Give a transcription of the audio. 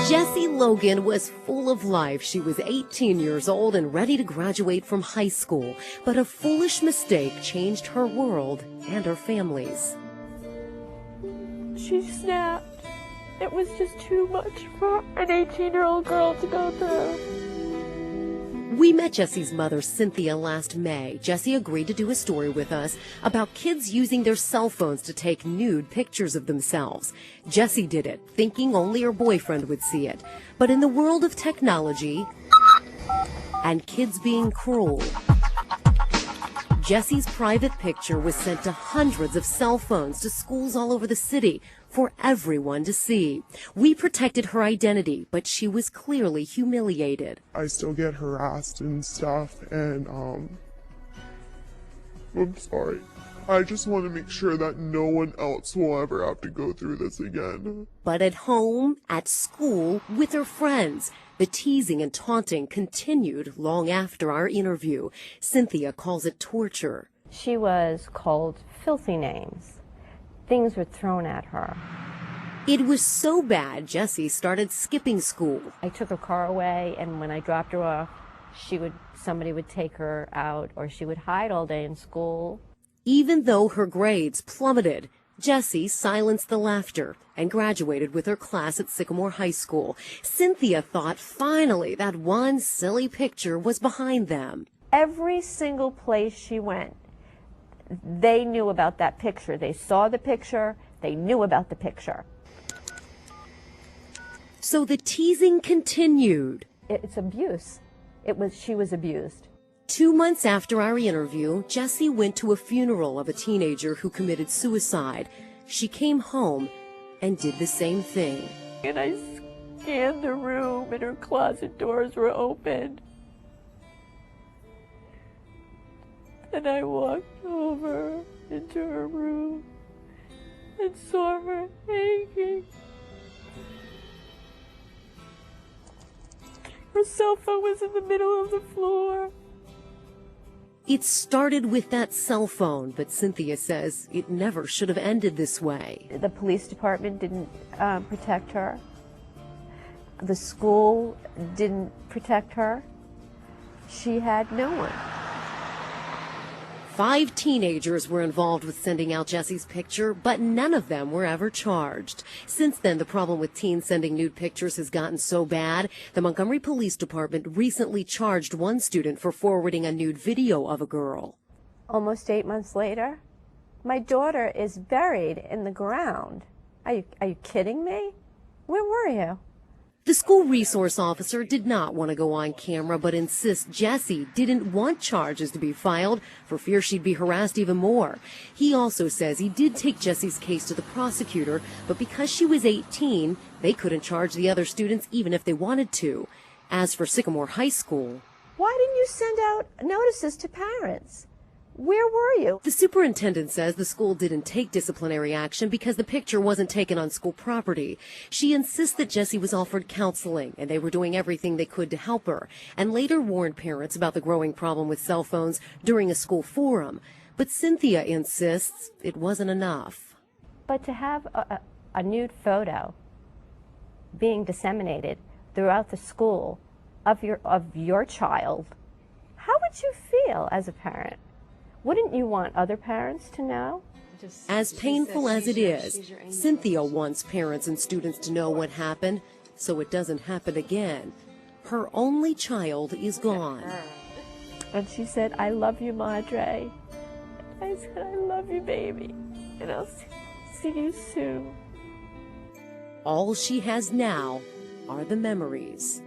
Jessie Logan was full of life. She was 18 years old and ready to graduate from high school, but a foolish mistake changed her world and her family's. She snapped. It was just too much for an 18-year-old girl to go through. We met Jessie's mother, Cynthia, last May. Jessie agreed to do a story with us about kids using their cell phones to take nude pictures of themselves. Jessie did it, thinking only her boyfriend would see it. But in the world of technology and kids being cruel, Jessie's private picture was sent to hundreds of cell phones to schools all over the city for everyone to see. We protected her identity, but she was clearly humiliated. I still get harassed and stuff, and I'm sorry. I just want to make sure that no one else will ever have to go through this again. But at home, at school, with her friends, the teasing and taunting continued long after our interview. Cynthia calls it torture. She was called filthy names. Things were thrown at her. It was so bad, Jessie started skipping school. I took her car away, and when I dropped her off, somebody would take her out, or she would hide all day in school. Even though her grades plummeted, Jessie silenced the laughter and graduated with her class at Sycamore High School. Cynthia thought finally that one silly picture was behind them. Every single place she went, they knew about that picture. They saw the picture. They knew about the picture. So the teasing continued. It's abuse. She was abused. 2 months after our interview, Jessie went to a funeral of a teenager who committed suicide. She came home and did the same thing. And I scanned the room, and her closet doors were open. And I walked over into her room and saw her hanging. Her cell phone was in the middle of the floor. It started with that cell phone, but Cynthia says it never should have ended this way. The police department didn't protect her. The school didn't protect her. She had no one. 5 teenagers were involved with sending out Jessie's picture, but none of them were ever charged. Since then, the problem with teens sending nude pictures has gotten so bad, the Montgomery Police Department recently charged one student for forwarding a nude video of a girl. Almost 8 months later, my daughter is buried in the ground. Are you kidding me? Where were you? The school resource officer did not want to go on camera, but insists Jessie didn't want charges to be filed for fear she'd be harassed even more. He also says he did take Jessie's case to the prosecutor, but because she was 18, they couldn't charge the other students even if they wanted to. As for Sycamore High School, why didn't you send out notices to parents? Where were you? The superintendent says the school didn't take disciplinary action because the picture wasn't taken on school property. She insists that Jessie was offered counseling and they were doing everything they could to help her, and later warned parents about the growing problem with cell phones during a school forum. But Cynthia insists it wasn't enough. But to have a nude photo being disseminated throughout the school of your child, how would you feel as a parent? Wouldn't you want other parents to know? As painful as it is, Cynthia wants parents and students to know what happened so it doesn't happen again. Her only child is gone. And she said, "I love you, Madre." I said, "I love you, baby. And I'll see you soon." All she has now are the memories.